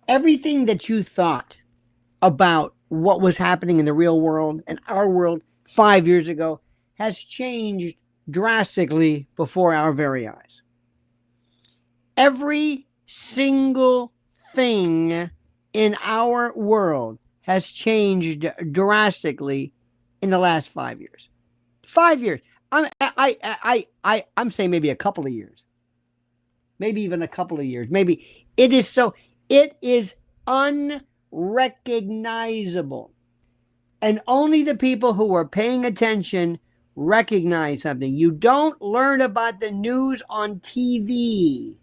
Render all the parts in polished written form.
Everything that you thought about what was happening in the real world and our world 5 years ago has changed drastically before our very eyes. Every single thing in our world has changed drastically in the last 5 years. 5 years. I'm saying maybe a couple of years, maybe even a couple of years. Maybe it is so. It is unrecognizable, and only the people who are paying attention recognize something. You don't learn about the news on TV.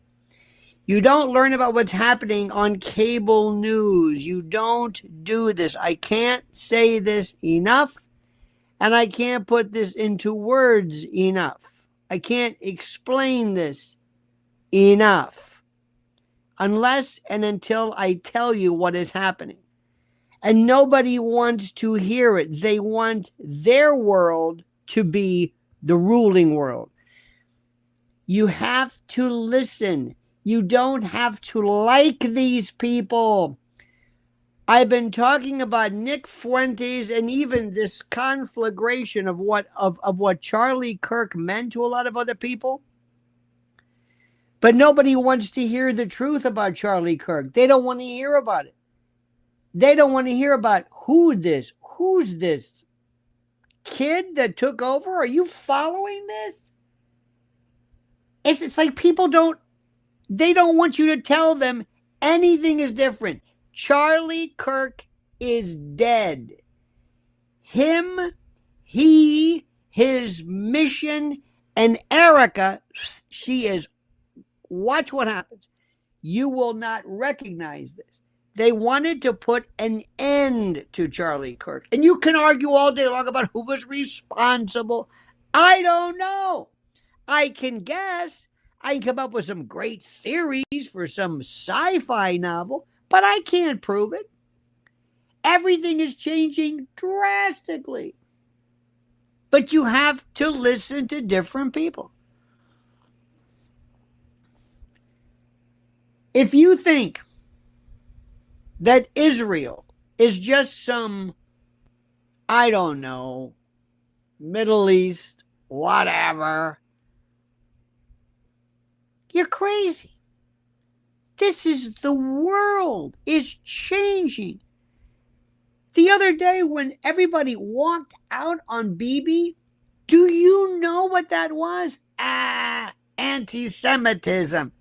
You don't learn about what's happening on cable news. You don't do this. I can't say this enough, and I can't put this into words enough. I can't explain this enough unless and until I tell you what is happening. And nobody wants to hear it. They want their world to be the ruling world. You have to listen. You don't have to like these people. I've been talking about Nick Fuentes and even this conflagration of what Charlie Kirk meant to a lot of other people. But nobody wants to hear the truth about Charlie Kirk. They don't want to hear about it. They don't want to hear about who's this kid that took over. Are you following this? It's like people don't want you to tell them anything is different. Charlie Kirk is dead. Him, he, his mission, and Erica, she is, watch what happens. You will not recognize this. They wanted to put an end to Charlie Kirk. And you can argue all day long about who was responsible. I don't know. I can guess. I can come up with some great theories for some sci-fi novel, but I can't prove it. Everything is changing drastically. But you have to listen to different people. If you think that Israel is just some, I don't know, Middle East, whatever, you're crazy. This is the world is changing. The other day when everybody walked out on Bibi, do you know what that was? Anti-Semitism.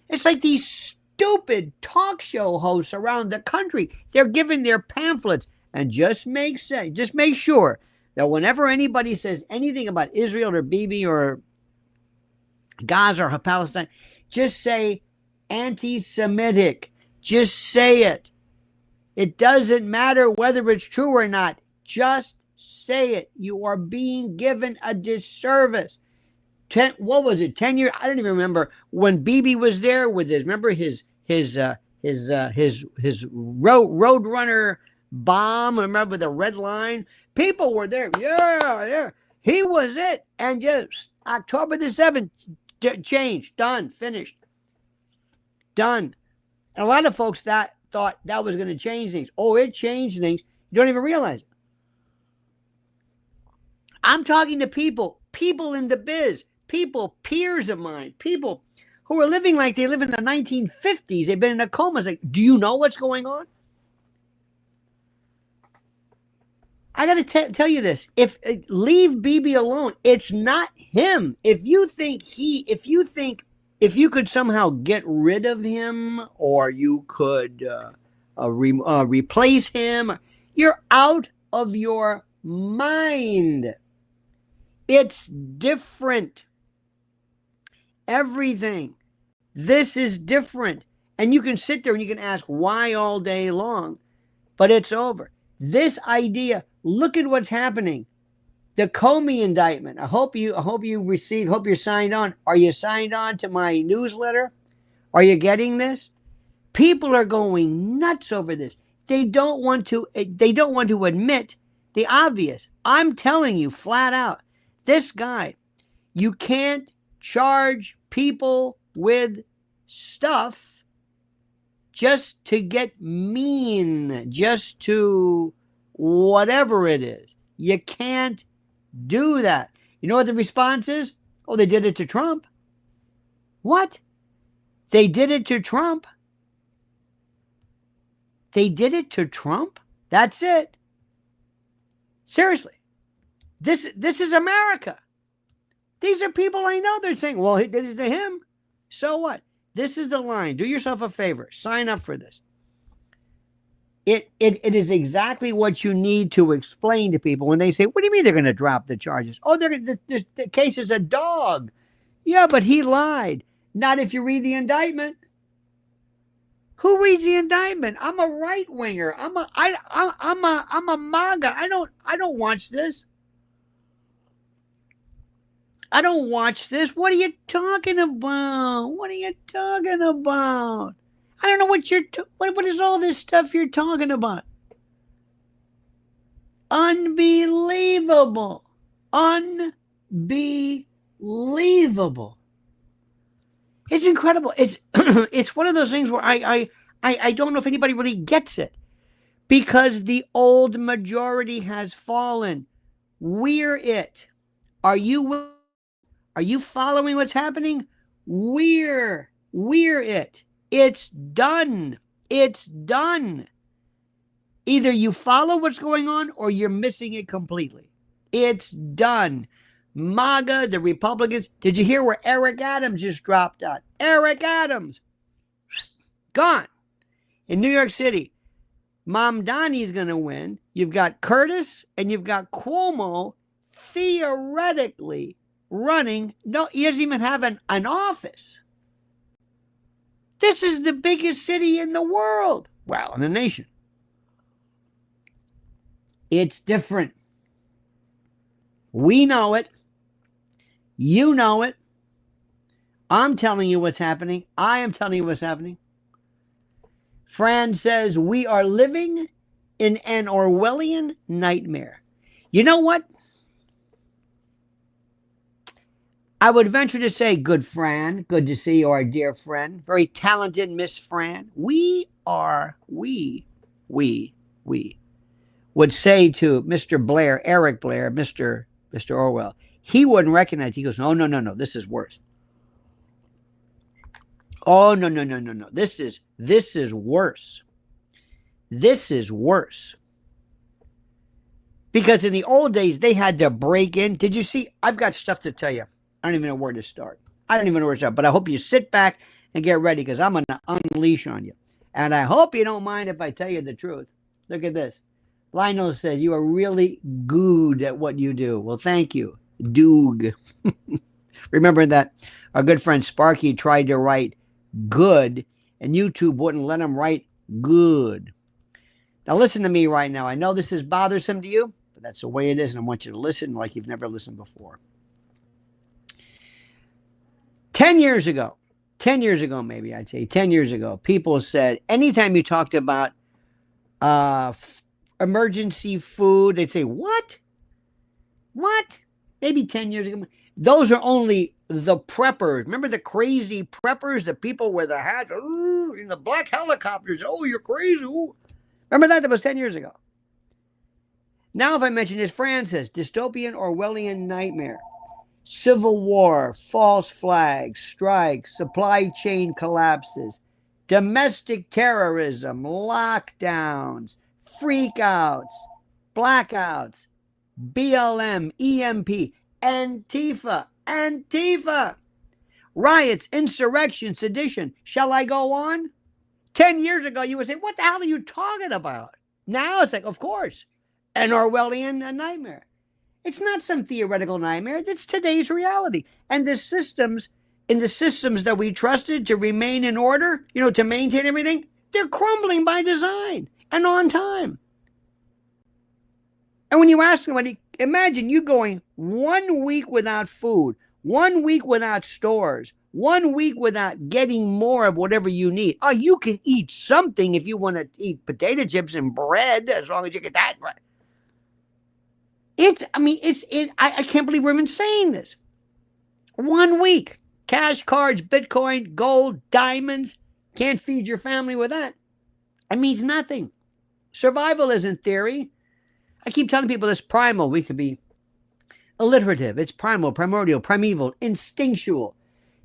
It's like these stupid talk show hosts around the country. They're giving their pamphlets, and just make sure that whenever anybody says anything about Israel or Bibi or Gaza or Palestine, just say anti-Semitic. Just say it. It doesn't matter whether it's true or not. Just say it. You are being given a disservice. 10 years? I don't even remember when Bibi was there with his. Remember his roadrunner bomb. Remember the red line? People were there. Yeah. He was it. And just October the 7th, changed, done, finished, done. And a lot of folks that thought that was going to change things. Oh, it changed things. You don't even realize it. I'm talking to people in the biz, people, peers of mine, people who are living like they live in the 1950s. They've been in a coma. It's like, do you know what's going on? I got to tell you this. Leave Bibi alone. It's not him. If you could somehow get rid of him, or you could replace him, you're out of your mind. It's different. Everything. This is different. And you can sit there and you can ask why all day long, but it's over. This idea, look at what's happening. The Comey indictment. I hope you're signed on. Are you signed on to my newsletter? Are you getting this? People are going nuts over this. They don't want to admit the obvious. I'm telling you flat out, this guy, you can't charge people with stuff just to get mean, just to whatever it is. You can't do that. You know what the response is? Oh, they did it to Trump. What? They did it to Trump? They did it to Trump? That's it. Seriously. This is America. These are people I know. They're saying, well, he did it to him. So what? This is the line. Do yourself a favor. Sign up for this. It is exactly what you need to explain to people when they say, what do you mean they're going to drop the charges? Oh, the case is a dog. Yeah, but he lied. Not if you read the indictment. Who reads the indictment? I'm a right winger. I'm a MAGA. I don't watch this. I don't watch this. What are you talking about? What are you talking about? I don't know what what is all this stuff you're talking about? Unbelievable. Unbelievable. It's incredible. It's it's one of those things where I don't know if anybody really gets it, because the old majority has fallen. We're it. Are you following what's happening? We're it. It's done. It's done. Either you follow what's going on or you're missing it completely. It's done. MAGA, the Republicans. Did you hear where Eric Adams just dropped out? Eric Adams. Gone. In New York City, Mamdani's going to win. You've got Curtis and you've got Cuomo theoretically running. No, he doesn't even have an office. This is the biggest city in the world. Well, in the nation. It's different. We know it. You know it. I'm telling you what's happening. I am telling you what's happening. Fran says, we are living in an Orwellian nightmare. You know what? I would venture to say, good Fran, good to see you, our dear friend, very talented Miss Fran. We would say to Mr. Blair, Eric Blair, Mr. Orwell, he wouldn't recognize. He goes, no, this is worse. Oh, no. This is worse. This is worse. Because in the old days, they had to break in. Did you see? I've got stuff to tell you. I don't even know where to start. But I hope you sit back and get ready, because I'm going to unleash on you. And I hope you don't mind if I tell you the truth. Look at this. Lionel says, you are really good at what you do. Well, thank you. Doog. Remember that our good friend Sparky tried to write good, and YouTube wouldn't let him write good. Now listen to me right now. I know this is bothersome to you, but that's the way it is, and I want you to listen like you've never listened before. 10 years ago, maybe I'd say 10 years ago, people said, anytime you talked about emergency food, they'd say, what? Maybe 10 years ago. Those are only the preppers. Remember the crazy preppers, the people with the hats, in the black helicopters. Oh, you're crazy. Ooh. Remember that? That was 10 years ago. Now, if I mention this, Fran says, dystopian Orwellian nightmare. Civil war, false flags, strikes, supply chain collapses, domestic terrorism, lockdowns, freakouts, blackouts, BLM, EMP, Antifa, riots, insurrection, sedition. Shall I go on? 10 years ago, you would say, what the hell are you talking about? Now it's like, of course, an Orwellian nightmare. It's not some theoretical nightmare. It's today's reality. And the systems that we trusted to remain in order, to maintain everything, they're crumbling by design and on time. And when you ask somebody, imagine you going 1 week without food, 1 week without stores, 1 week without getting more of whatever you need. Oh, you can eat something if you want to eat potato chips and bread, as long as you get that right. I can't believe we're even saying this. 1 week, cash cards, Bitcoin, gold, diamonds, Can't feed your family with that. It means nothing. Survival isn't theory. I keep telling people this primal. We could be alliterative. It's primal, primordial, primeval, instinctual.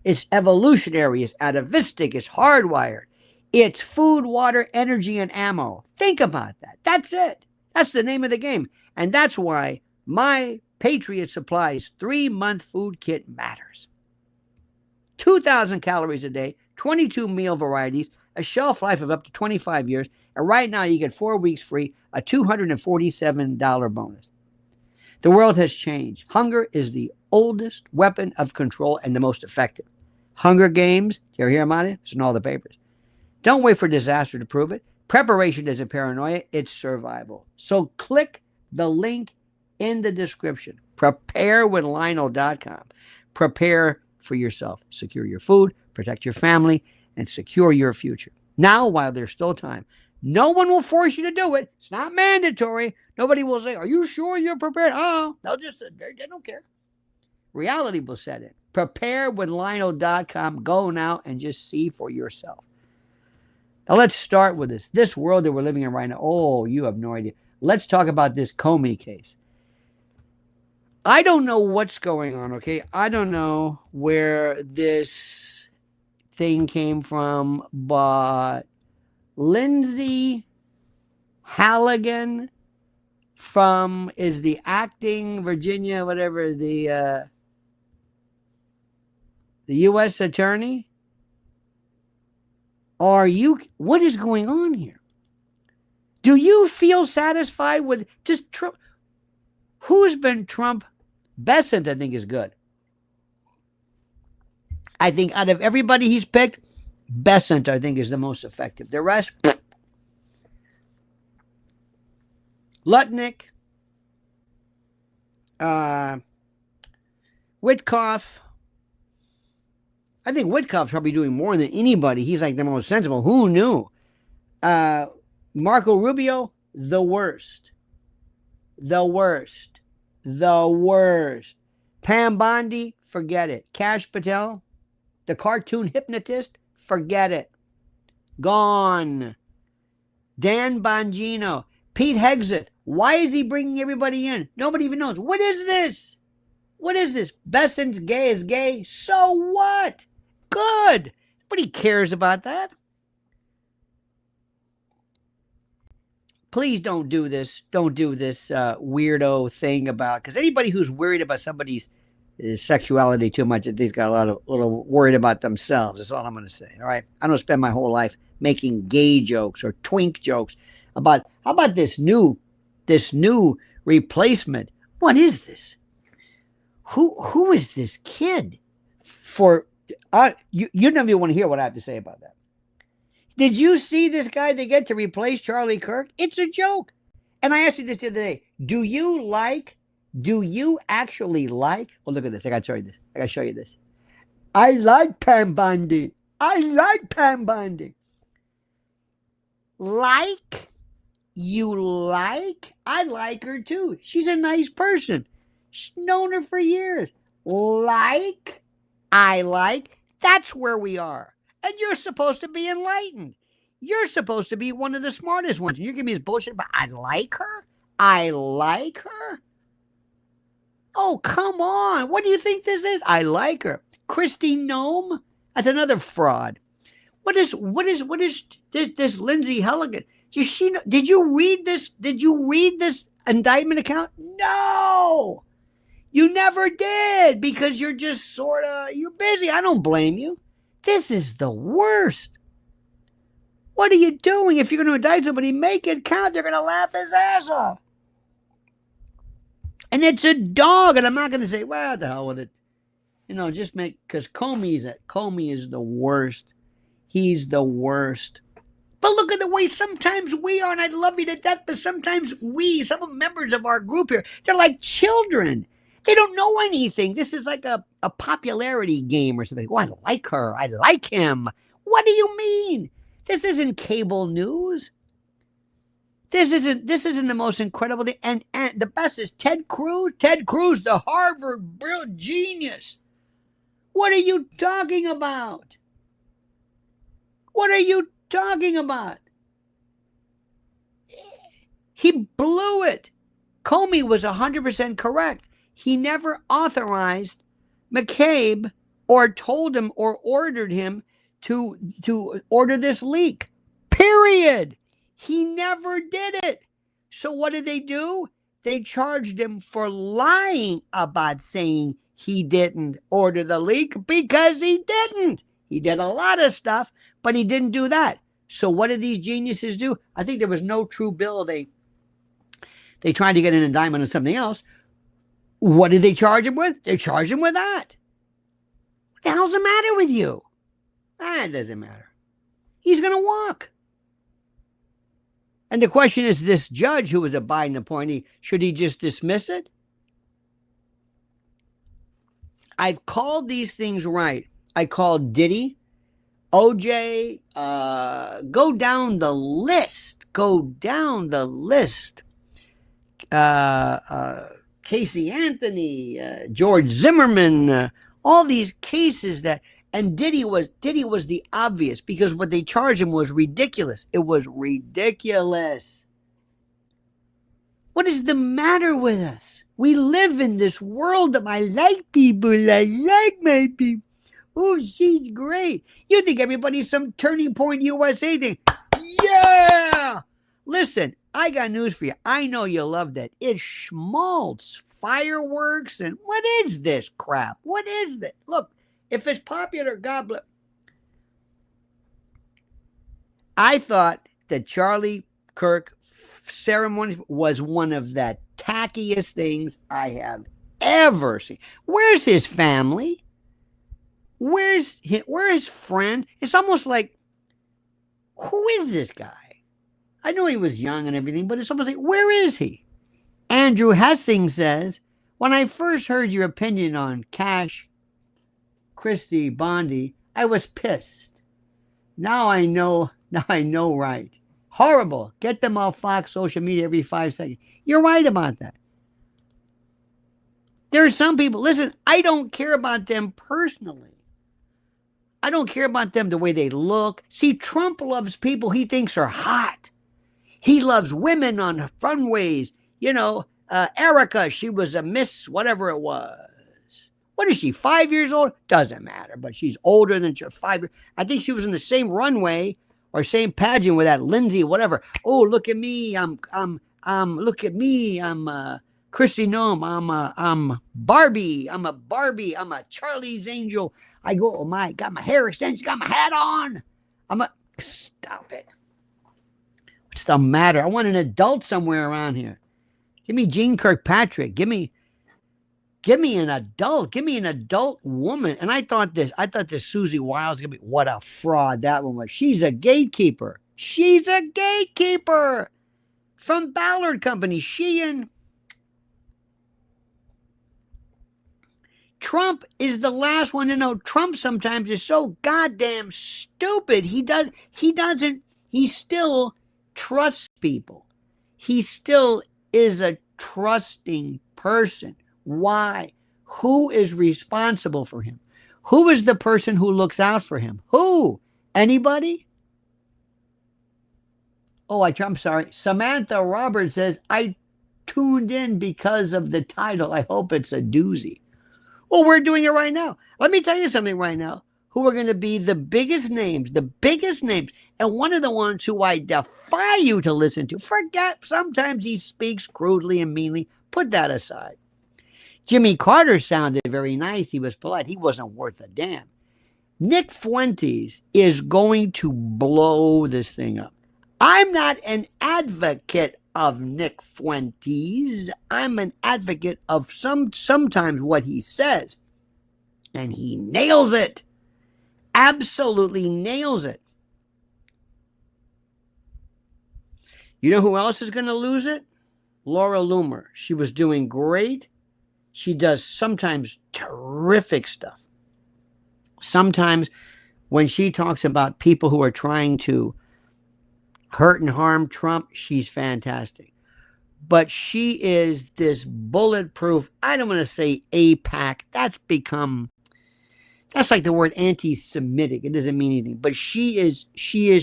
It's evolutionary. It's atavistic. It's hardwired. It's food, water, energy, and ammo. Think about that. That's it. That's the name of the game. And that's why my Patriot Supplies 3-month food kit matters. 2,000 calories a day, 22 meal varieties, a shelf life of up to 25 years, and right now you get 4 weeks free, a $247 bonus. The world has changed. Hunger is the oldest weapon of control and the most effective. Hunger Games, did you ever hear about it? It's in all the papers. Don't wait for disaster to prove it. Preparation isn't paranoia, it's survival. So click the link in the description. Preparewithlionel.com. Prepare for yourself. Secure your food, protect your family, and secure your future. Now, while there's still time, no one will force you to do it. It's not mandatory. Nobody will say, are you sure you're prepared? Oh, they don't care. Reality will set in. Preparewithlionel.com. Go now and just see for yourself. Now let's start with this. This world that we're living in right now. Oh, you have no idea. Let's talk about this Comey case. I don't know what's going on, okay? I don't know where this thing came from, but Lindsay Halligan is the acting Virginia, whatever, the U.S. attorney. What is going on here? Do you feel satisfied with just Trump? Who's been Trump? Besant, I think, is good. I think out of everybody he's picked, Besant, I think, is the most effective. The rest, Lutnick, Witkoff. I think Witkoff's probably doing more than anybody. He's like the most sensible. Who knew? Marco Rubio, the worst. The worst. The worst. Pam Bondi, forget it. Kash Patel, the cartoon hypnotist, forget it. Gone. Dan Bongino. Pete Hegseth. Why is he bringing everybody in? Nobody even knows. What is this? What is this? Besant's gay is gay. So what? Good. Nobody cares about that. Please don't do this. Don't do this weirdo thing about, because anybody who's worried about somebody's sexuality too much, they've got a little worried about themselves. That's all I'm going to say. All right. I don't spend my whole life making gay jokes or twink jokes about, how about this new replacement? What is this? Who is this kid? You never even want to hear what I have to say about that. Did you see this guy they get to replace Charlie Kirk? It's a joke. And I asked you this the other day. Do you actually like? Well, look at this. I got to show you this. I like Pam Bondi. I like Pam Bondi. Like? You like? I like her too. She's a nice person. She's known her for years. Like? I like? That's where we are. And you're supposed to be enlightened. You're supposed to be one of the smartest ones. You're giving me this bullshit, but I like her? I like her? Oh, come on. What do you think this is? I like her. Kristi Noem? That's another fraud. What is this Lindsay Halligan? Did you read this? Did you read this indictment account? No. You never did, because you're just you're busy. I don't blame you. This is the worst. What are you doing? If you're going to indict somebody, make it count. They're going to laugh his ass off. And it's a dog, and I'm not going to say, well, the hell with it. Just because Comey is the worst. He's the worst. But look at the way sometimes we are, and I love you to death, but sometimes some members of our group here, they're like children. They don't know anything. This is like a popularity game or something. Oh, I like her. I like him. What do you mean? This isn't cable news. This isn't the most incredible thing. And the best is Ted Cruz. Ted Cruz, the Harvard brilliant genius. What are you talking about? What are you talking about? He blew it. Comey was 100% correct. He never authorized McCabe or told him or ordered him to order this leak. Period. He never did it. So what did they do? They charged him for lying about saying he didn't order the leak because he didn't. He did a lot of stuff, but he didn't do that. So what did these geniuses do? I think there was no true bill. They tried to get an indictment on something else. What did they charge him with? They charged him with that. What the hell's the matter with you? It doesn't matter. He's going to walk. And the question is, this judge who was a Biden appointee, should he just dismiss it? I've called these things right. I called Diddy, OJ, go down the list. Go down the list. Casey Anthony, George Zimmerman, all these cases that, and Diddy was the obvious, because what they charged him was ridiculous. It was ridiculous. What is the matter with us? We live in this world of I like people, I like my people. Oh, she's great. You think everybody's some Turning Point USA thing. Yeah! Listen, I got news for you. I know you love that. It's schmaltz, fireworks, and what is this crap? What is this? Look, if it's popular, God bless. I thought that Charlie Kirk ceremony was one of the tackiest things I have ever seen. Where's his family? Where's his friend? It's almost like, who is this guy? I know he was young and everything, but it's almost like, where is he? Andrew Hessing says, when I first heard your opinion on Cash Christie Bondi, I was pissed. Now I know right. Horrible. Get them off Fox social media every 5 seconds. You're right about that. There are some people, listen, I don't care about them personally. I don't care about them the way they look. See, Trump loves people he thinks are hot. He loves women on runways. You know, Erica, she was a Miss whatever it was. What is she, 5 years old? Doesn't matter, but she's older than 5 years. I think she was in the same runway or same pageant with that Lindsay, whatever. Oh, look at me. Look at me. I'm Christy Nome. I'm Barbie. I'm a Barbie. I'm a Charlie's Angel. I go, oh my, got my hair extension, got my hat on. Stop it. What's the matter? I want an adult somewhere around here. Give me Jean Kirkpatrick. Give me an adult. Give me an adult woman. And I thought this Susie Wiles gonna be, what a fraud that one was. She's a gatekeeper. She's a gatekeeper from Ballard Company. She and Trump is the last one to know. Trump sometimes is so goddamn stupid. He still trusts people. He still is a trusting person. Why? Who is responsible for him? Who is the person who looks out for him? Who? Anybody? Oh, I'm sorry. Samantha Roberts says, I tuned in because of the title. I hope it's a doozy. Well, we're doing it right now. Let me tell you something right now. Who are going to be the biggest names, and one of the ones who I defy you to listen to. Forget, sometimes he speaks crudely and meanly. Put that aside. Jimmy Carter sounded very nice. He was polite. He wasn't worth a damn. Nick Fuentes is going to blow this thing up. I'm not an advocate of Nick Fuentes. I'm an advocate of sometimes what he says. And he nails it. Absolutely nails it. You know who else is going to lose it? Laura Loomer. She was doing great. She does sometimes terrific stuff. Sometimes when she talks about people who are trying to hurt and harm Trump, she's fantastic. But she is this bulletproof, I don't want to say APAC. That's become That's like the word anti-Semitic. It doesn't mean anything. But she is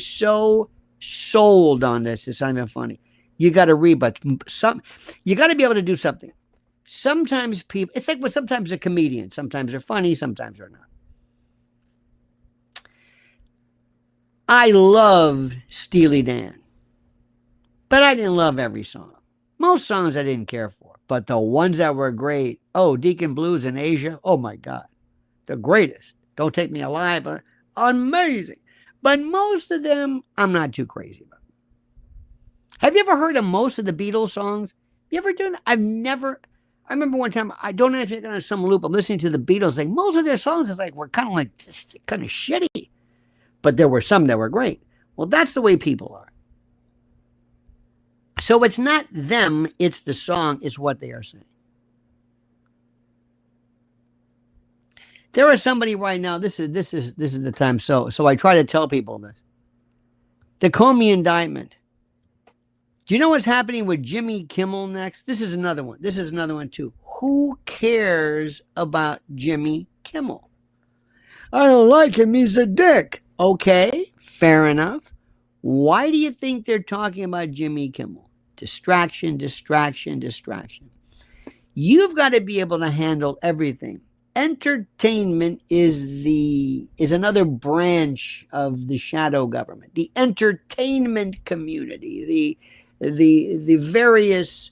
so sold on this. It's not even funny. You got to read, but you got to be able to do something. Sometimes people, it's like sometimes a comedian. Sometimes they're funny, sometimes they're not. I loved Steely Dan, but I didn't love every song. Most songs I didn't care for, but the ones that were great, oh, Deacon Blues in Asia, oh my God, the greatest. Don't Take Me Alive, amazing. But most of them, I'm not too crazy about. Have you ever heard of most of the Beatles songs? You ever done that? I remember one time, I don't have to on some loop, I'm listening to the Beatles, like most of their songs is like, were kind of like, just kind of shitty. But there were some that were great. Well, that's the way people are. So it's not them, it's the song, it's what they are saying. There is somebody right now, this is the time, so I try to tell people this. The Comey indictment. Do you know what's happening with Jimmy Kimmel next? This is another one. This is another one too. Who cares about Jimmy Kimmel? I don't like him, he's a dick. Okay, fair enough. Why do you think they're talking about Jimmy Kimmel? Distraction, distraction, distraction. You've got to be able to handle everything. Entertainment is another branch of the shadow government. The entertainment community, the various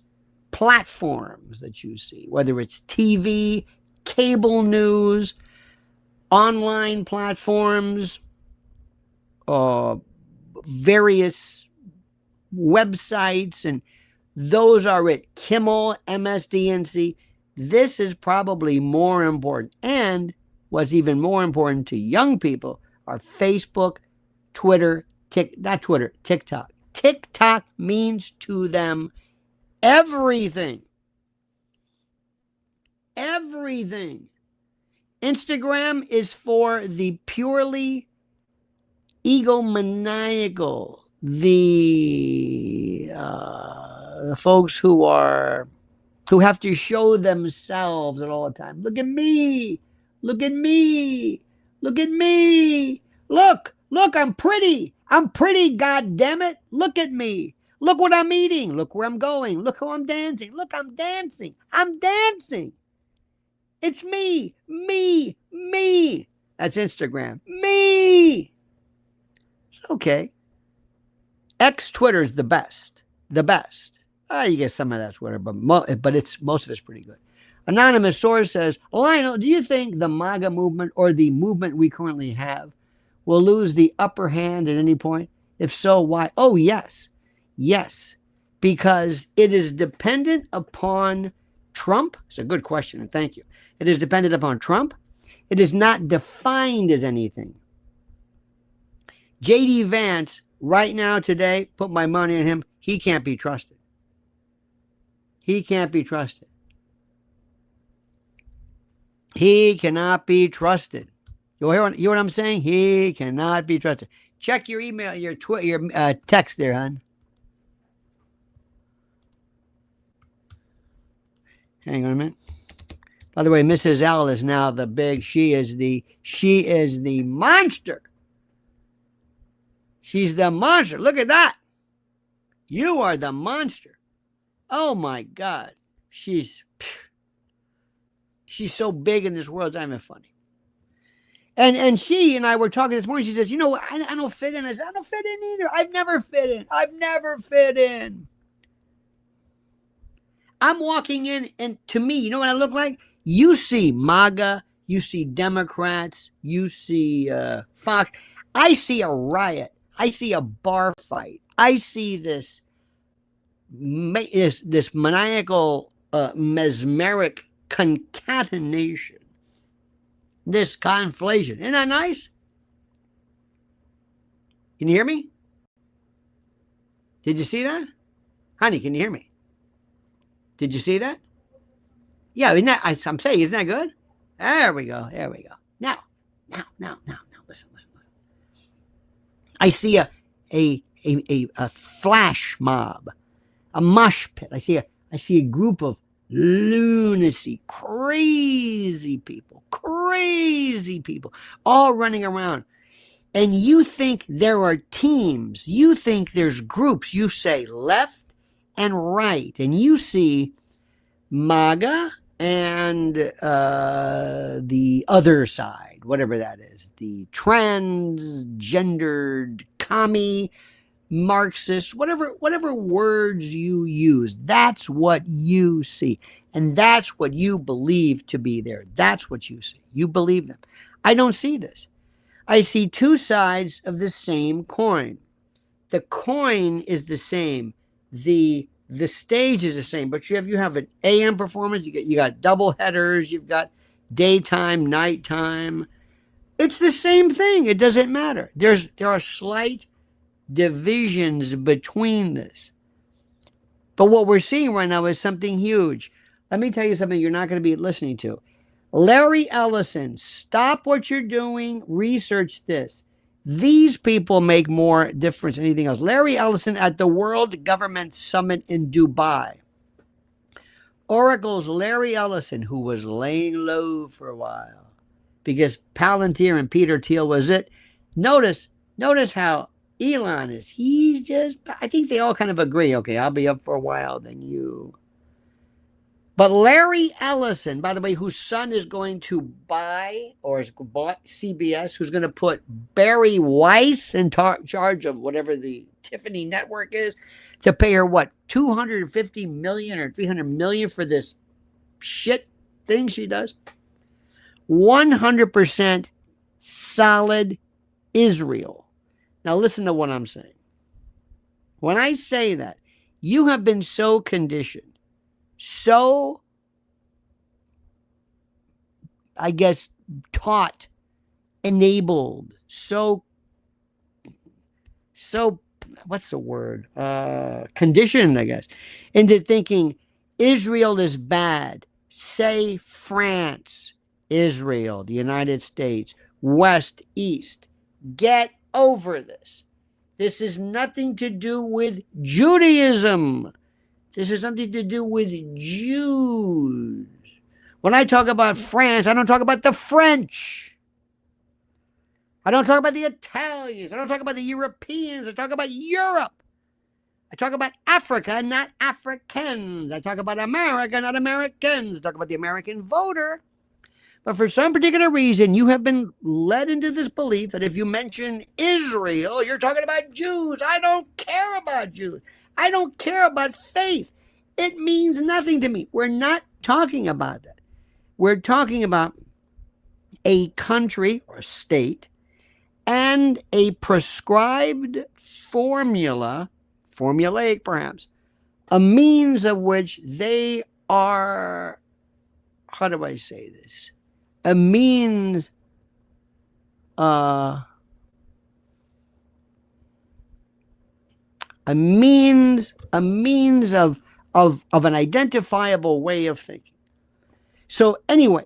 platforms that you see, whether it's TV, cable news, online platforms, various websites, and those are it. Kimmel, MSDNC. This is probably more important. And what's even more important to young people are Facebook, Twitter, TikTok. TikTok means to them everything. Everything. Instagram is for the purely egomaniacal, the folks who have to show themselves at all the time. Look at me. Look at me. Look at me. Look, I'm pretty. I'm pretty, God damn it. Look at me. Look what I'm eating. Look where I'm going. Look how I'm dancing. Look, I'm dancing. I'm dancing. It's me. Me. Me. That's Instagram. Me. It's okay. Twitter is the best. The best. You get some of that Twitter, but most of it's pretty good. Anonymous source says, Lionel, do you think the MAGA movement or the movement we currently have will lose the upper hand at any point? If so, why? Oh, yes. Yes. Because it is dependent upon Trump. It's a good question, and thank you. It is dependent upon Trump. It is not defined as anything. J.D. Vance, right now, today, put my money on him. He can't be trusted. He can't be trusted. He cannot be trusted. You hear what I'm saying? He cannot be trusted. Check your email, your text there, hon. Hang on a minute. By the way, Mrs. L is now the big. She is the monster. She's the monster. Look at that. You are the monster. Oh my God. She's so big in this world, it's not even funny. And she and I were talking this morning. She says, you know what? I don't fit in. I said, I don't fit in either. I've never fit in. I'm walking in, and to me, you know what I look like? You see MAGA, you see Democrats, you see Fox. I see a riot. I see a bar fight. I see this maniacal, mesmeric concatenation, this conflation. Isn't that nice? Can you hear me? Did you see that? Honey, can you hear me? Did you see that? Yeah, I'm saying, isn't that good? There we go. Now, listen. I see a flash mob, a mosh pit. I see a group of lunacy, crazy people, all running around. And you think there are teams, you think there's groups, you say left and right, and you see MAGA and the other side, whatever that is, the transgendered commie Marxist, whatever words you use, that's what you see. And that's what you believe to be there. That's what you see. You believe them. I don't see this. I see two sides of the same coin. The coin is the same. The stage is the same, but you have an AM performance, you got double headers, you've got daytime, nighttime. It's the same thing. It doesn't matter. There are slight divisions between this. But what we're seeing right now is something huge. Let me tell you something you're not going to be listening to. Larry Ellison, stop what you're doing, research this. These people make more difference than anything else. Larry Ellison at the World Government Summit in Dubai. Oracle's Larry Ellison, who was laying low for a while because Palantir and Peter Thiel was it. Notice how Elon is. I think they all kind of agree. Okay, I'll be up for a while, then you. But Larry Ellison, by the way, whose son is going to buy or has bought CBS, who's going to put Barry Weiss in charge of whatever the Tiffany network is, to pay her, what, $250 million or $300 million for this shit thing she does? 100% solid Israel. Now listen to what I'm saying. When I say that, you have been so conditioned, so, I guess, taught, enabled, so, what's the word? Conditioned, I guess, into thinking Israel is bad. Say France, Israel, the United States, West, East. Get over this. This is nothing to do with Judaism. This has nothing to do with Jews. When I talk about France, I don't talk about the French. I don't talk about the Italians. I don't talk about the Europeans. I talk about Europe. I talk about Africa, not Africans. I talk about America, not Americans. I talk about the American voter. But for some particular reason, you have been led into this belief that if you mention Israel, you're talking about Jews. I don't care about Jews. I don't care about faith. It means nothing to me. We're not talking about that. We're talking about a country or a state and a prescribed formula, formulaic perhaps, a means of which they are, how do I say this? A means of an identifiable way of thinking. So anyway,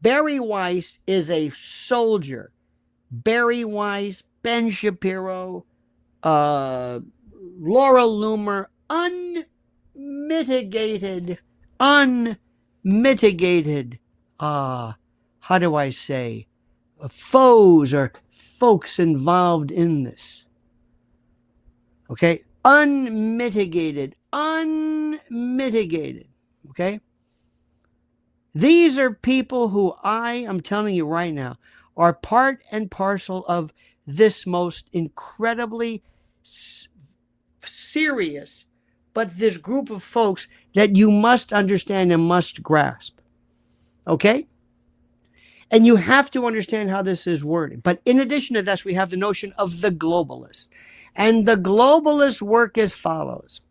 Barry Weiss is a soldier. Barry Weiss, Ben Shapiro, Laura Loomer, unmitigated, how do I say, foes or folks involved in this. Okay? Unmitigated. Okay? These are people who I am telling you right now are part and parcel of this most incredibly serious, but this group of folks that you must understand and must grasp. Okay? And you have to understand how this is worded. But in addition to this, we have the notion of the globalist. And the globalist work as follows.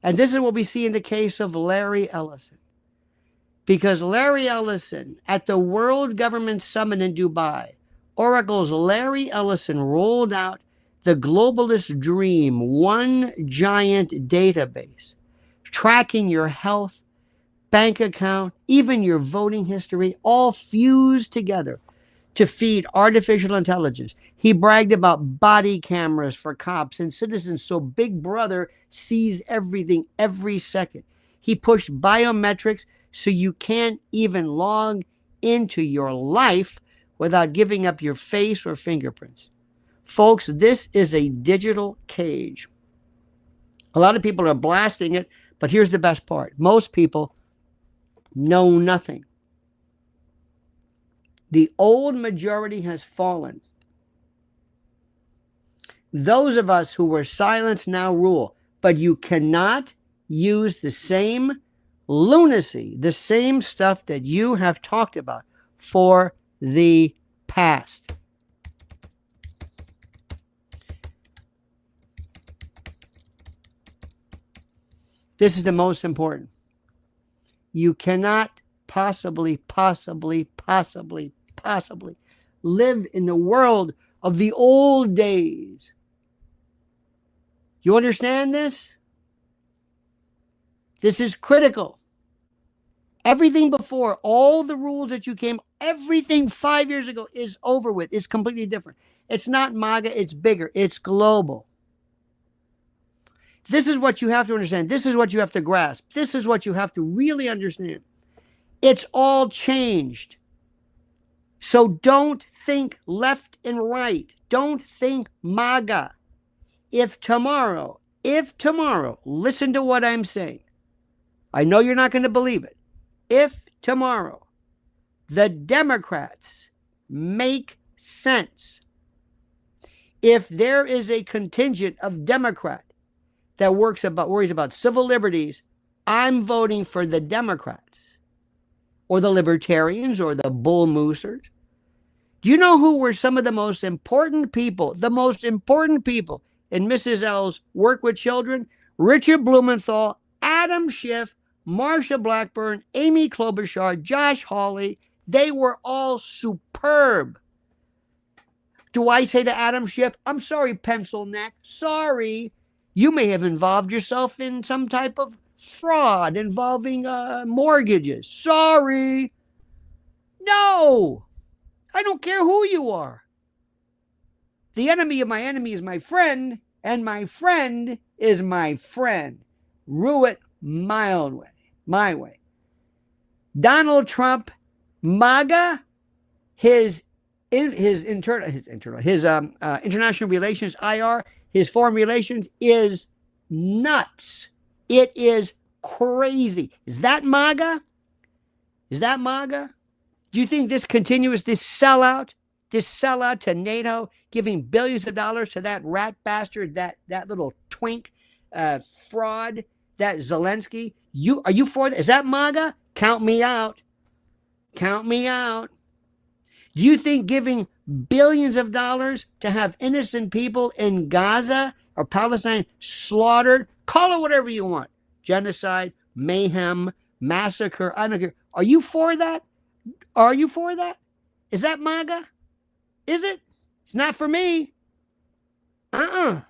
And this is what we see in the case of Larry Ellison. Because Larry Ellison, at the World Government Summit in Dubai, Oracle's Larry Ellison rolled out the globalist dream, one giant database, tracking your health, bank account, even your voting history, all fused together to feed artificial intelligence. He bragged about body cameras for cops and citizens so Big Brother sees everything every second. He pushed biometrics so you can't even log into your life without giving up your face or fingerprints. Folks, this is a digital cage. A lot of people are blasting it, but here's the best part. Most people know nothing. The old majority has fallen. Those of us who were silenced now rule, but you cannot use the same lunacy, the same stuff that you have talked about for the past. This is the most important. You cannot possibly live in the world of the old days. You understand this? This is critical. Everything before, all the rules that you came, everything 5 years ago is over with. It's completely different. It's not MAGA, it's bigger. It's global. This is what you have to understand. This is what you have to grasp. This is what you have to really understand. It's all changed. So don't think left and right. Don't think MAGA. If tomorrow, listen to what I'm saying. I know you're not going to believe it. If tomorrow the Democrats make sense, if there is a contingent of Democrat that worries about civil liberties, I'm voting for the Democrats or the libertarians or the bull moosers. Do you know who were some of the most important people? The most important people in Mrs. L's work with children? Richard Blumenthal, Adam Schiff, Marsha Blackburn, Amy Klobuchar, Josh Hawley. They were all superb. Do I say to Adam Schiff, I'm sorry, pencil neck, sorry. You may have involved yourself in some type of fraud involving mortgages. Sorry. No. I don't care who you are. The enemy of my enemy is my friend, and my friend is my friend. Rue it my way. Donald Trump, MAGA, his international relations, IR, his foreign relations is nuts. It is crazy. Is that MAGA? Is that MAGA? Do you think this sellout to NATO, giving billions of dollars to that rat bastard, that little twink fraud, that Zelensky? Are you for that? Is that MAGA? Count me out. Count me out. Do you think giving billions of dollars to have innocent people in Gaza or Palestine slaughtered, call it whatever you want, genocide, mayhem, massacre, I don't care. Are you for that? Are you for that? Is that MAGA? Is it? It's not for me. And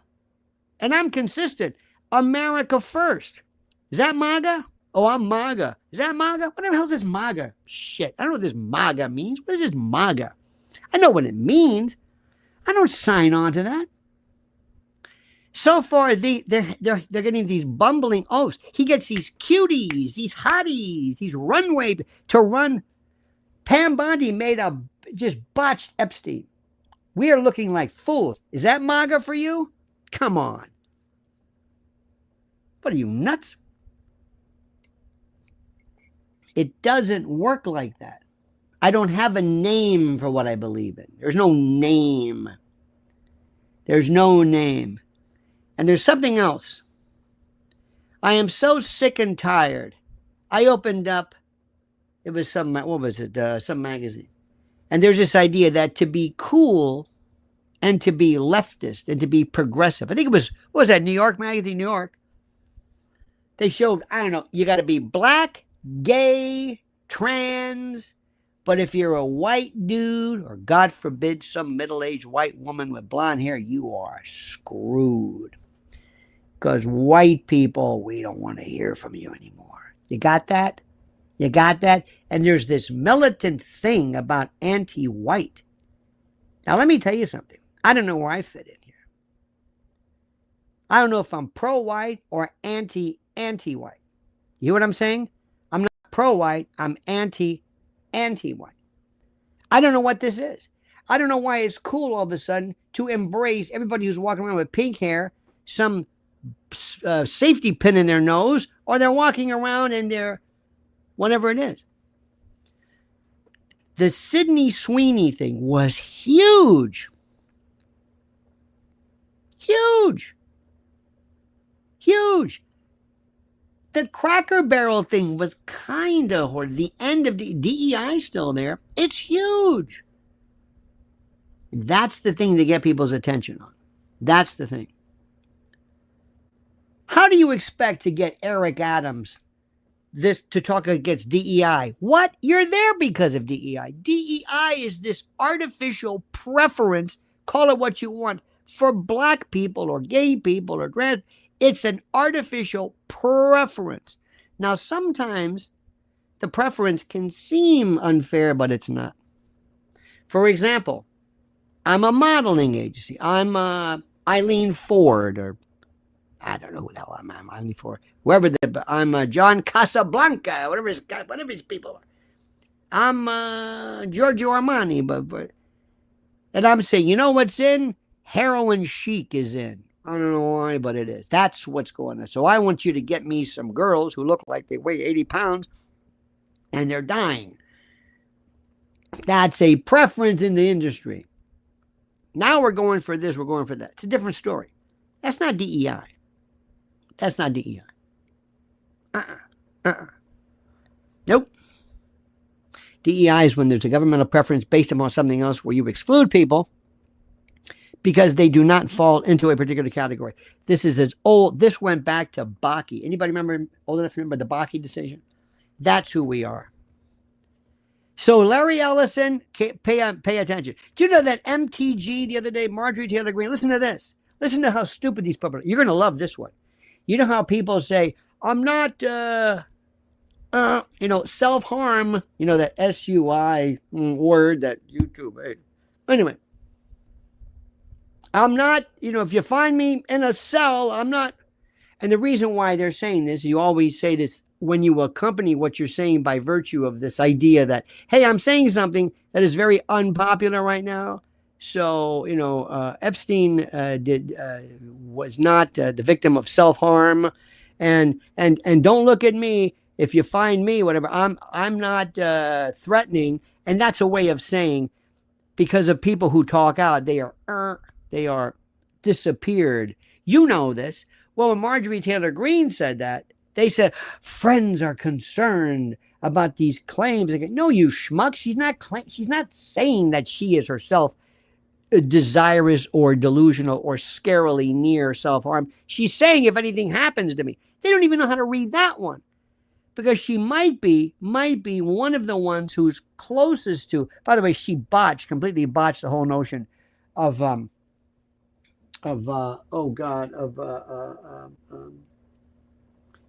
I'm consistent. America first. Is that MAGA? Oh, I'm MAGA. Is that MAGA? What the hell is this MAGA? Shit. I don't know what this MAGA means. What is this MAGA? I know what it means. I don't sign on to that. So far, they're getting these bumbling oafs. He gets these cuties, these hotties, these runway to run. Pam Bondi made a just botched Epstein. We are looking like fools. Is that MAGA for you? Come on. What are you, nuts? It doesn't work like that. I don't have a name for what I believe in. There's no name. There's no name. And there's something else. I am so sick and tired. I opened up, it was some magazine. And there's this idea that to be cool and to be leftist and to be progressive. I think it was, what was that, New York Magazine, New York? They showed, I don't know, you got to be black, gay, trans, but if you're a white dude, or God forbid, some middle-aged white woman with blonde hair, you are screwed. Because white people, we don't want to hear from you anymore. You got that? You got that? And there's this militant thing about anti-white. Now, let me tell you something. I don't know where I fit in here. I don't know if I'm pro-white or anti-white. You know what I'm saying? I'm not pro-white. I'm anti-white. I don't know what this is. I don't know why it's cool all of a sudden to embrace everybody who's walking around with pink hair, some safety pin in their nose, or they're walking around in their whatever it is. The Sydney Sweeney thing was huge. Huge. Huge. The Cracker Barrel thing was kind of horrible. The end of the DEI still there. It's huge. That's the thing to get people's attention on. That's the thing. How do you expect to get Eric Adams this to talk against DEI? What? You're there because of DEI. DEI is this artificial preference, call it what you want, for black people or gay people or trans. It's an artificial preference. Now, sometimes the preference can seem unfair, but it's not. For example, I'm a modeling agency. I'm Eileen Ford, or I don't know who the hell I'm Eileen Ford. Whoever I'm John Casablanca, whatever his people are. I'm Giorgio Armani, but and I'm saying, you know what's in? Heroin chic is in. I don't know why, but it is. That's what's going on. So I want you to get me some girls who look like they weigh 80 pounds and they're dying. That's a preference in the industry. Now we're going for this, we're going for that. It's a different story. That's not DEI. That's not DEI. Nope. DEI is when there's a governmental preference based upon something else where you exclude people because they do not fall into a particular category. This is as old. This went back to Bakke. Anybody old enough to remember the Bakke decision? That's who we are. So Larry Ellison, pay attention. Do you know that MTG the other day, Marjorie Taylor Greene, listen to this. Listen to how stupid these people are. You're going to love this one. You know how people say, I'm not, self-harm, that SUI word that YouTube ate. Anyway, I'm not, if you find me in a cell, I'm not. And the reason why they're saying this, you always say this when you accompany what you're saying by virtue of this idea that, hey, I'm saying something that is very unpopular right now. So, Epstein was not the victim of self-harm, and don't look at me. If you find me, whatever, I'm not threatening. And that's a way of saying, because of people who talk out, they are disappeared. You know this. Well, when Marjorie Taylor Greene said that, they said friends are concerned about these claims. They go, no, you schmuck. She's not saying that she is herself desirous or delusional or scarily near self-harm. She's saying if anything happens to me. They don't even know how to read that one, because she might be one of the ones who's closest to. By the way, she completely botched the whole notion of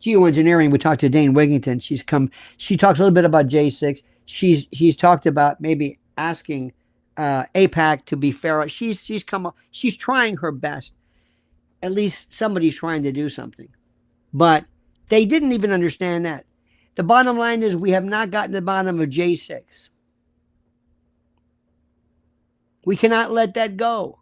geoengineering. We talked to Dane Wigington. She talks a little bit about J6. She's talked about maybe asking AIPAC to be fair. She's trying her best. At least somebody's trying to do something. But they didn't even understand that. The bottom line is we have not gotten to the bottom of J6. We cannot let that go.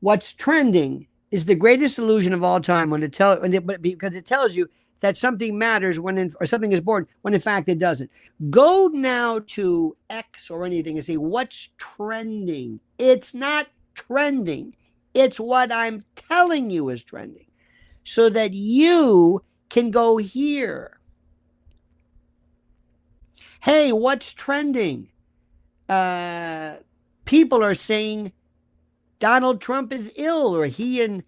What's trending is the greatest illusion of all time because it tells you that something matters or something is born when in fact it doesn't. Go now to X or anything and say, what's trending? It's not trending. It's what I'm telling you is trending, so that you can go here. Hey, what's trending? People are saying Donald Trump is ill, or he and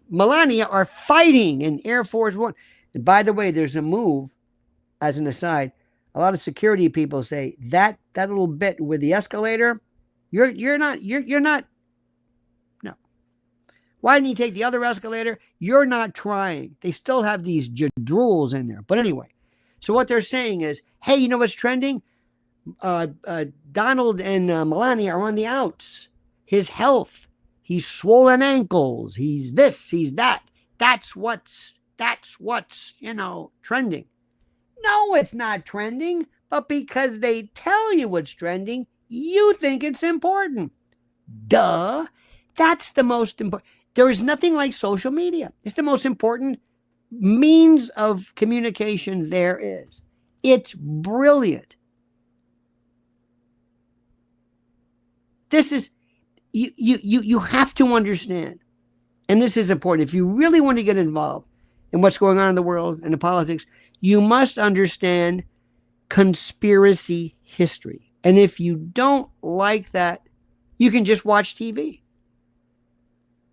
Melania are fighting in Air Force One. And by the way, there's a move, as an aside, a lot of security people say that little bit with the escalator, you're not. No. Why didn't you take the other escalator? You're not trying. They still have these jadrules in there. But anyway, so what they're saying is, hey, you know what's trending? Donald and Melania are on the outs. His health, he's swollen ankles, he's this, he's that. That's what's trending. No, it's not trending, but because they tell you it's trending, you think it's important. Duh. That's the most important. There is nothing like social media. It's the most important means of communication there is. It's brilliant. This is, you have to understand, and this is important. If you really want to get involved in what's going on in the world and the politics, you must understand conspiracy history. And if you don't like that, you can just watch TV.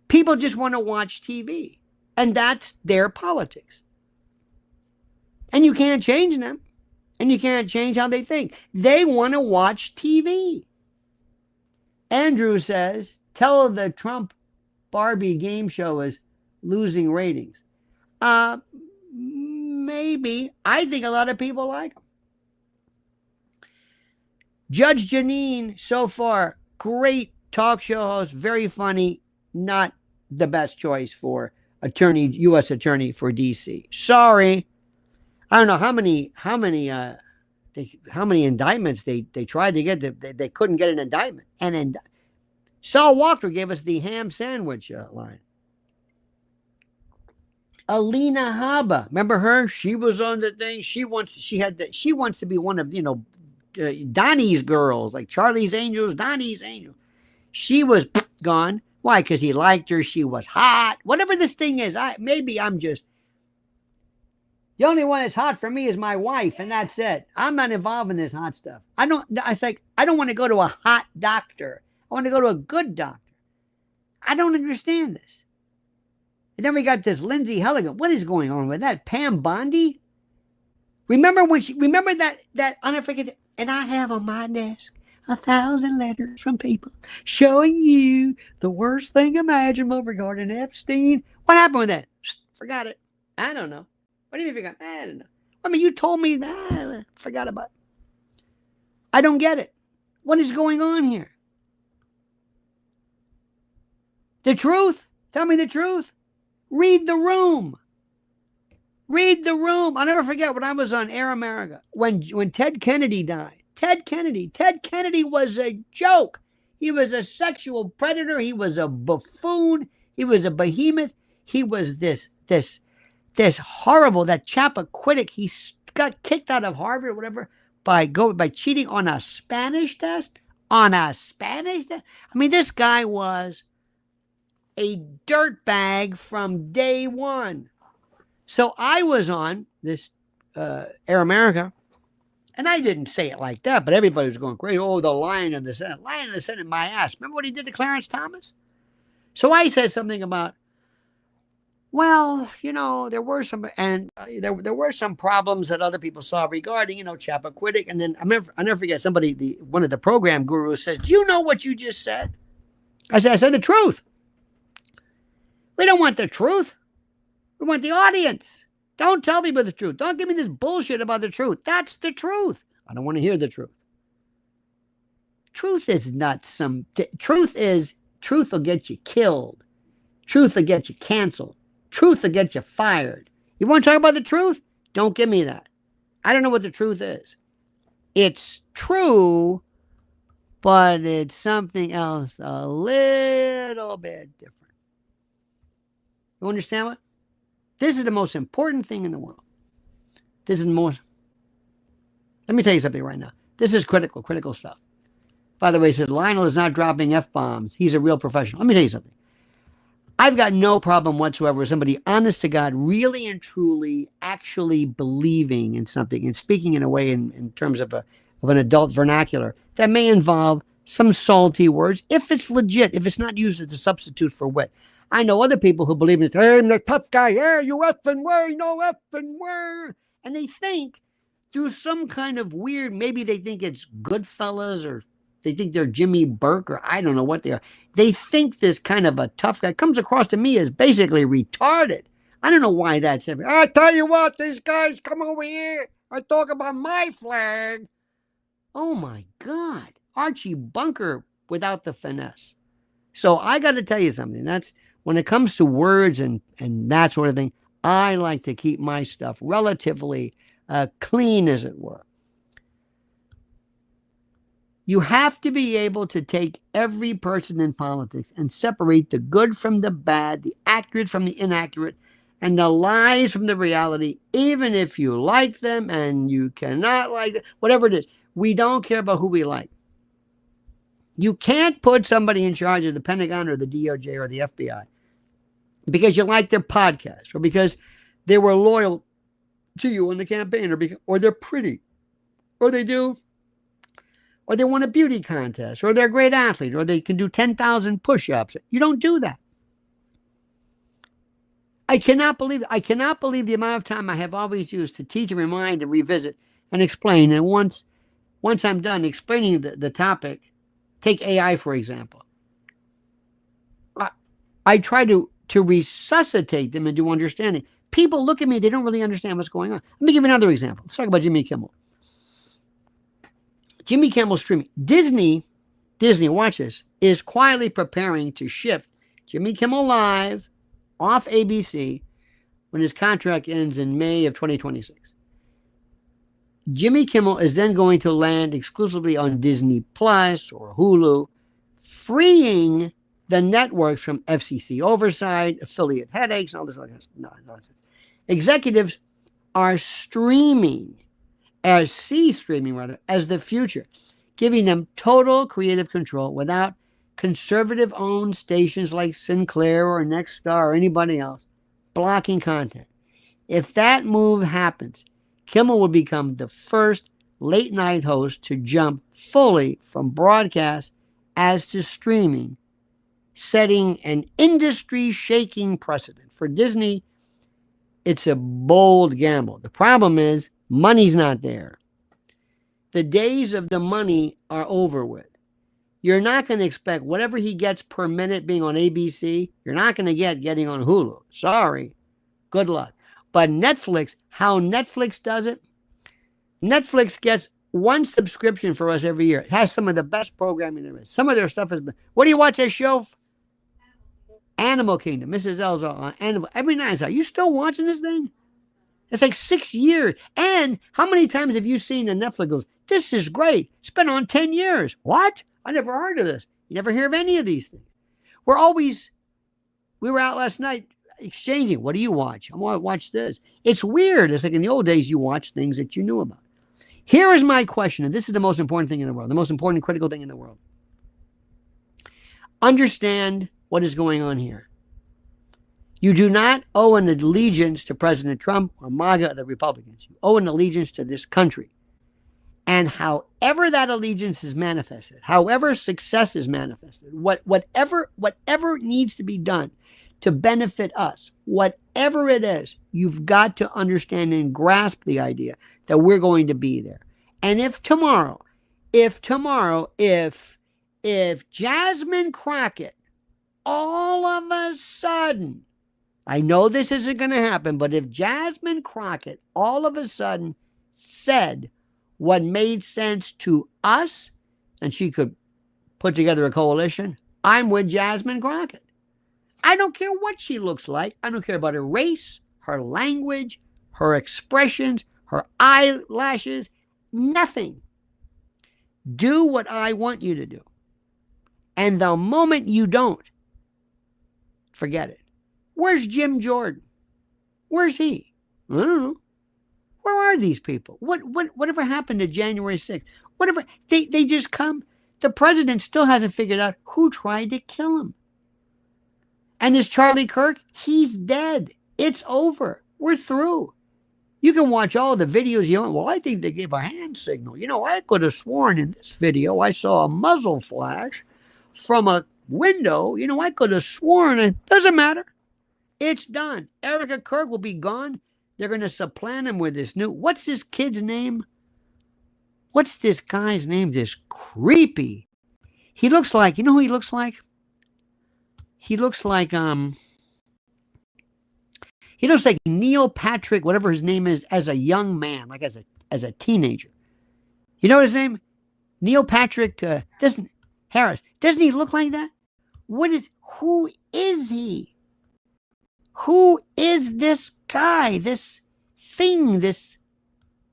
People just want to watch TV, and that's their politics. And you can't change them, and you can't change how they think. They want to watch TV. Andrew says, tell the Trump Barbie game show is losing ratings. Maybe. I think a lot of people like them. Judge Janine, so far, great talk show host, very funny, not the best choice for U.S. attorney for D.C. Sorry. I don't know how many indictments they tried to get. They couldn't get an indictment. And Saul Walker gave us the ham sandwich line. Alina Habba, remember her? She was on the thing. She wants to be one of Donnie's girls, like Charlie's Angels, Donnie's Angels. She was gone. Why? Because he liked her. She was hot. Whatever this thing is, maybe I'm just. The only one that's hot for me is my wife, and that's it. I'm not involved in this hot stuff. I don't want to go to a hot doctor. I want to go to a good doctor. I don't understand this. And then we got this Lindsay Helligan. What is going on with that? Pam Bondi? Remember that unforgettable? And I have on my desk 1,000 letters from people showing you the worst thing imaginable regarding Epstein. What happened with that? Forgot it. I don't know. What do you mean forgot? I don't know. I mean, you told me that. Forgot about it. I don't get it. What is going on here? The truth? Tell me the truth. Read the room. Read the room. I'll never forget when I was on Air America, when Ted Kennedy died. Ted Kennedy was a joke. He was a sexual predator. He was a buffoon. He was a behemoth. He was this horrible, that Chappaquiddick. He got kicked out of Harvard or whatever by cheating on a Spanish test. I mean, this guy was a dirtbag from day one. So I was on this Air America, and I didn't say it like that, but everybody was going crazy. Oh, the lion of the Senate. Lion of the Senate, my ass. Remember what he did to Clarence Thomas? So I said something about, well, there were some, and there were some problems that other people saw regarding, Chappaquiddick. And then I'll never forget, one of the program gurus says, do you know what you just said? I said the truth. We don't want the truth. We want the audience. Don't tell me about the truth. Don't give me this bullshit about the truth. That's the truth. I don't want to hear the truth. Truth is not truth will get you killed. Truth will get you canceled. Truth will get you fired. You want to talk about the truth? Don't give me that. I don't know what the truth is. It's true, but it's something else a little bit different. You understand what? This is the most important thing in the world. This is more. Let me tell you something right now. This is critical stuff. By the way, it says Lionel is not dropping F-bombs. He's a real professional. Let me tell you something. I've got no problem whatsoever with somebody honest to God, really and truly actually believing in something and speaking in a way in terms of an adult vernacular that may involve some salty words, if it's legit, if it's not used as a substitute for wit. I know other people who believe in, hey, I'm the tough guy, yeah, you effing way, no effing way. And they think through some kind of weird, maybe they think it's Goodfellas, or they think they're Jimmy Burke, or I don't know what they are. They think this kind of a tough guy comes across to me as basically retarded. I don't know why that's happening. I tell you what, these guys come over here. I talk about my flag. Oh my God. Archie Bunker without the finesse. So I got to tell you something. That's when it comes to words and that sort of thing, I like to keep my stuff relatively clean, as it were. You have to be able to take every person in politics and separate the good from the bad, the accurate from the inaccurate, and the lies from the reality, even if you like them and you cannot like them, whatever it is. We don't care about who we like. You can't put somebody in charge of the Pentagon or the DOJ or the FBI because you like their podcast or because they were loyal to you in the campaign or they're pretty or they do or they won a beauty contest or they're a great athlete or they can do 10,000 push-ups. You don't do that. I cannot believe the amount of time I have always used to teach and remind and revisit and explain. And once I'm done explaining the topic, take AI, for example. I try to resuscitate them into understanding. People look at me, they don't really understand what's going on. Let me give you another example. Let's talk about Jimmy Kimmel. Jimmy Kimmel streaming. Disney, watch this, is quietly preparing to shift Jimmy Kimmel Live off ABC when his contract ends in May of 2026. Jimmy Kimmel is then going to land exclusively on Disney Plus or Hulu, freeing the networks from FCC oversight, affiliate headaches, and all this other nonsense. Executives are streaming as the future, giving them total creative control without conservative-owned stations like Sinclair or Nexstar or anybody else blocking content. If that move happens, Kimmel will become the first late-night host to jump fully from broadcast as to streaming, setting an industry-shaking precedent. For Disney, it's a bold gamble. The problem is money's not there. The days of the money are over with. You're not going to expect whatever he gets per minute being on ABC, you're not going to getting on Hulu. Sorry. Good luck. But Netflix, how Netflix does it, Netflix gets one subscription for us every year. It has some of the best programming there is. Some of their stuff is... What do you watch that show? Animal Kingdom. Mrs. L's on Animal. Every night. Are you still watching this thing? It's like 6 years. And how many times have you seen the Netflix goes, this is great. It's been on 10 years. What? I never heard of this. You never hear of any of these things. We were out last night exchanging. What do you watch? I want to watch this. It's weird. It's like in the old days, you watch things that you knew about. Here is my question, and this is the most important thing in the world, the most important critical thing in the world. Understand what is going on here. You do not owe an allegiance to President Trump or MAGA or the Republicans. You owe an allegiance to this country. And however that allegiance is manifested, however success is manifested, whatever needs to be done to benefit us, whatever it is, you've got to understand and grasp the idea that we're going to be there. And if Jasmine Crockett all of a sudden, I know this isn't going to happen, but if Jasmine Crockett all of a sudden said what made sense to us, and she could put together a coalition, I'm with Jasmine Crockett. I don't care what she looks like. I don't care about her race, her language, her expressions, her eyelashes, nothing. Do what I want you to do. And the moment you don't, forget it. Where's Jim Jordan? Where's he? I don't know. Where are these people? Whatever happened to January 6th? Whatever. They just come. The president still hasn't figured out who tried to kill him. And this Charlie Kirk, he's dead. It's over. We're through. You can watch all the videos you want. Well, I think they gave a hand signal. You know, I could have sworn in this video I saw a muzzle flash from a window. You know, I could have sworn. It doesn't matter. It's done. Erica Kirk will be gone. They're going to supplant him with this new... What's this kid's name? What's this guy's name? This creepy... He looks like... You know who he looks like? He looks like... He looks like Neil Patrick, whatever his name is, as a young man, like as a teenager. You know his name? Neil Patrick Harris. Doesn't he look like that? Who is he? Who is this guy? This thing?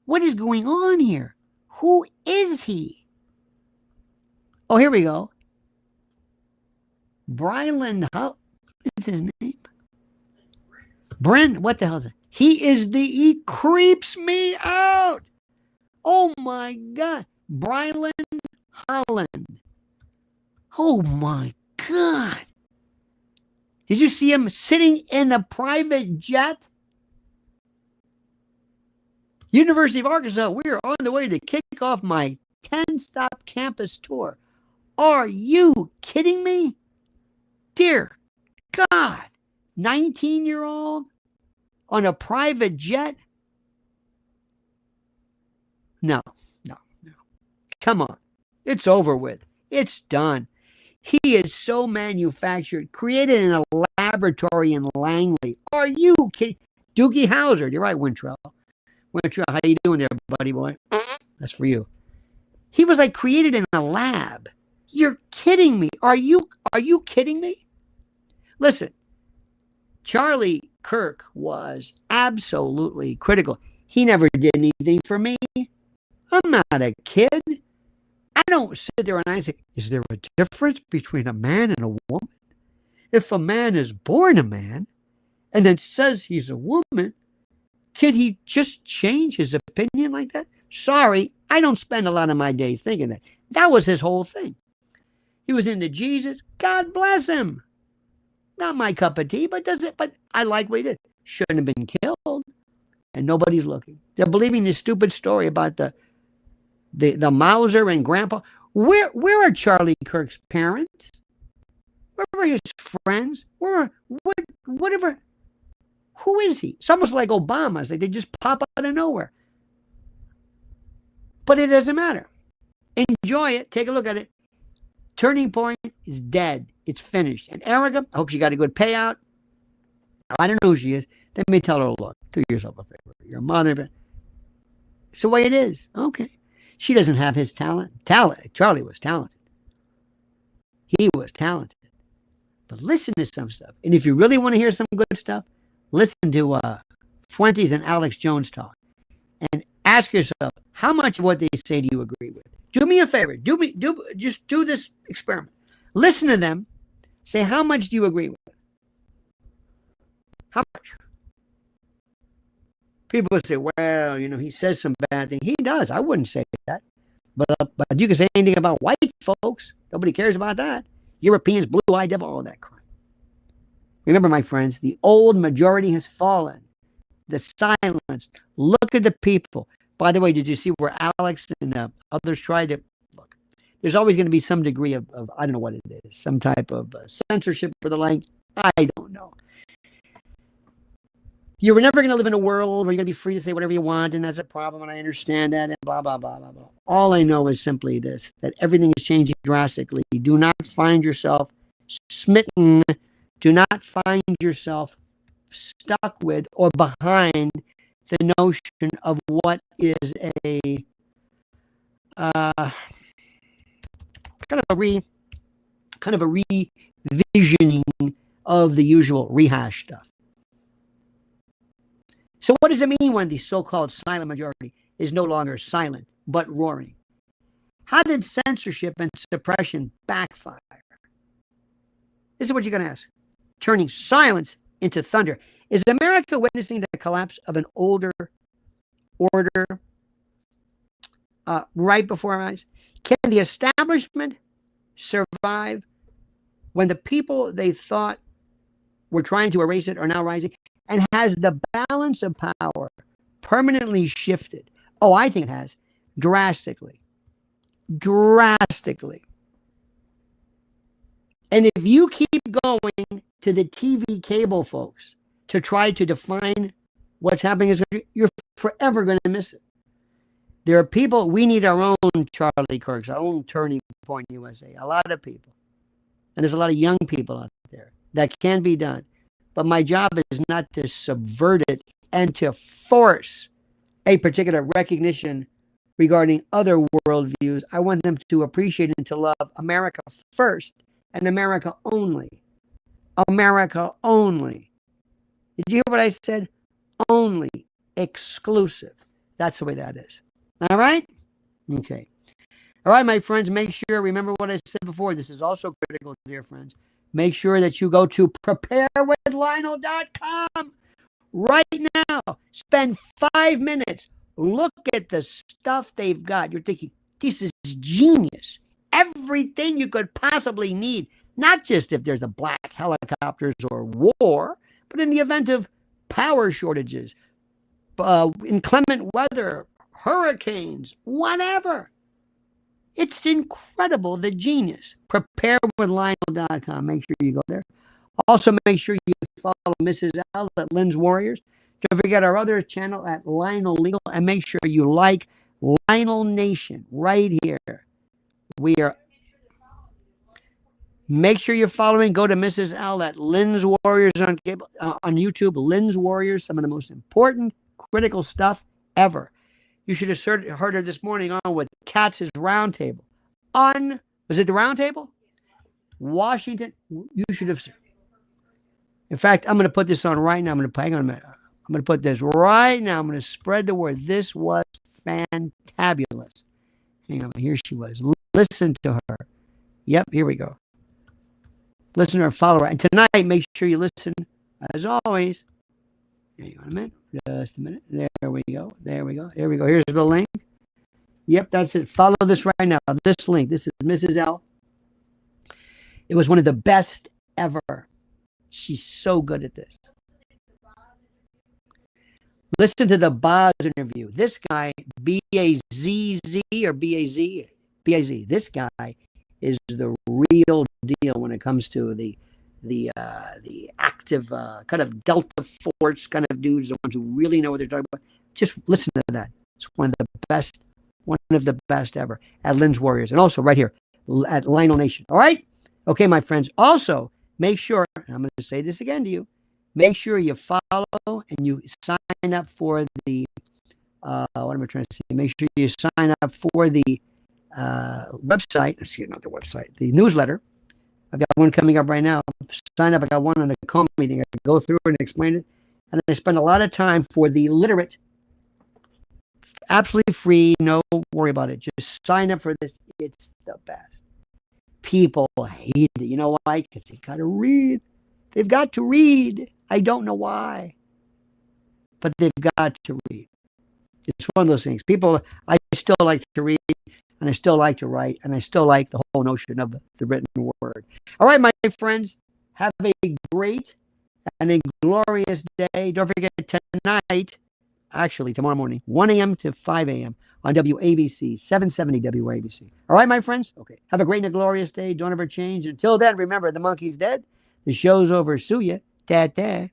What is going on here? Who is he? Oh, here we go. Bryland, what is his name? Brent, what the hell is it? He creeps me out. Oh my God. Bryland Holland. Oh my God. Did you see him sitting in a private jet? University of Arkansas, we are on the way to kick off my 10-stop campus tour. Are you kidding me? Dear God. 19-year-old on a private jet? No. Come on. It's over with. It's done. He is so manufactured, created in a laboratory in Langley. Are you kidding? Doogie Howser. You're right, Wintrell. Wintrell, how you doing there, buddy boy? That's for you. He was like created in a lab. You're kidding me. Are you kidding me? Listen, Charlie Kirk was absolutely critical. He never did anything for me. I'm not a kid. I don't sit there and I say, is there a difference between a man and a woman? If a man is born a man and then says he's a woman, could he just change his opinion like that? Sorry, I don't spend a lot of my day thinking that. That was his whole thing. He was into Jesus. God bless him. Not my cup of tea, but I like what he did. Shouldn't have been killed. And nobody's looking. They're believing this stupid story about the Mauser and Grandpa. Where are Charlie Kirk's parents? Where are his friends? Whatever. Who is he? It's almost like Obama. They just pop out of nowhere. But it doesn't matter. Enjoy it. Take a look at it. Turning Point is dead. It's finished. And Erica, I hope she got a good payout. I don't know who she is. Let me tell her, look, do yourself a favor. Your mother. It's the way it is. Okay. She doesn't have his talent. Charlie was talented. He was talented. But listen to some stuff. And if you really want to hear some good stuff, listen to Fuentes and Alex Jones talk. And ask yourself, how much of what they say do you agree with? Do me a favor. Just do this experiment. Listen to them. Say, how much do you agree with? How much? People would say, well, he says some bad things. He does. I wouldn't say that. But you can say anything about white folks. Nobody cares about that. Europeans, blue-eyed devil, all that crap. Remember, my friends, the old majority has fallen. The silence. Look at the people. By the way, did you see where Alex and others tried to look? There's always going to be some degree of I don't know what it is, some type of censorship or the like. I don't know. You're never going to live in a world where you're going to be free to say whatever you want, and that's a problem, and I understand that, and blah, blah, blah, blah, blah. All I know is simply this, that everything is changing drastically. Do not find yourself smitten. Do not find yourself stuck with or behind the notion of what is a kind of a revisioning of the usual rehash stuff. So what does it mean when the so-called silent majority is no longer silent, but roaring? How did censorship and suppression backfire? This is what you're going to ask. Turning silence into thunder. Is America witnessing the collapse of an older order right before our eyes? Can the establishment survive when the people they thought were trying to erase it are now rising? And has the balance of power permanently shifted? Oh, I think it has. Drastically. And if you keep going to the TV cable folks to try to define what's happening, you're forever going to miss it. There are people, we need our own Charlie Kirks, our own Turning Point USA. A lot of people. And there's a lot of young people out there. That can be done. But my job is not to subvert it and to force a particular recognition regarding other worldviews. I want them to appreciate and to love America first and America only. America only. Did you hear what I said? Only. Exclusive. That's the way that is. All right? Okay. All right, my friends, make sure, remember what I said before. This is also critical, dear friends. Make sure that you go to preparewithlionel.com right now. Spend 5 minutes. Look at the stuff they've got. You're thinking, this is genius. Everything you could possibly need. Not just if there's a black helicopters or war, but in the event of power shortages, inclement weather, hurricanes, whatever. It's incredible, the genius. Preparewithlionel.com. Make sure you go there. Also, make sure you follow Mrs. L at Lynn's Warriors. Don't forget our other channel at Lionel Legal. And make sure you like Lionel Nation right here. We are. Make sure you're following. Go to Mrs. L at Lynn's Warriors on YouTube. Lynn's Warriors, some of the most important, critical stuff ever. You should have heard her this morning on with Katz's Roundtable. Was it the Roundtable? Washington. You should have. In fact, I'm going to put this on right now. Hang on a minute. I'm going to put this right now. I'm going to spread the word. This was fantabulous. Hang on. Here she was. Listen to her. Yep. Here we go. Listen to her. Follow her. And tonight, make sure you listen. As always. Hang on a minute. Just a minute. There we go. There we go. Here we go. Here's the link. Yep, that's it. Follow this right now. This link. This is Mrs. L. It was one of the best ever. She's so good at this. Listen to the Boz interview. This guy, B-A-Z-Z or B-A-Z? B-A-Z. This guy is the real deal when it comes to the active kind of Delta Force kind of dudes, the ones who really know what they're talking about. Just listen to that. It's one of the best ever at Lynn's Warriors. And also right here at Lionel Nation. All right? Okay, my friends. Also, make sure, and I'm going to say this again to you, make sure you follow and you sign up for the, what am I trying to say? Make sure you sign up for the website, not the website, the newsletter. I've got one coming up right now. Sign up. I got one on the Comey meeting. I go through it and explain it. And I spend a lot of time for the literate. Absolutely free. No worry about it. Just sign up for this. It's the best. People hate it. You know why? Because they got to read. They've got to read. I don't know why. But they've got to read. It's one of those things. People, I still like to read. And I still like to write, and I still like the whole notion of the written word. All right, my friends, have a great and a glorious day. Don't forget tonight, actually tomorrow morning, 1 a.m. to 5 a.m. on WABC, 770 WABC. All right, my friends? Okay. Have a great and a glorious day. Don't ever change. Until then, remember, the monkey's dead. The show's over. Sue ya. Ta-ta.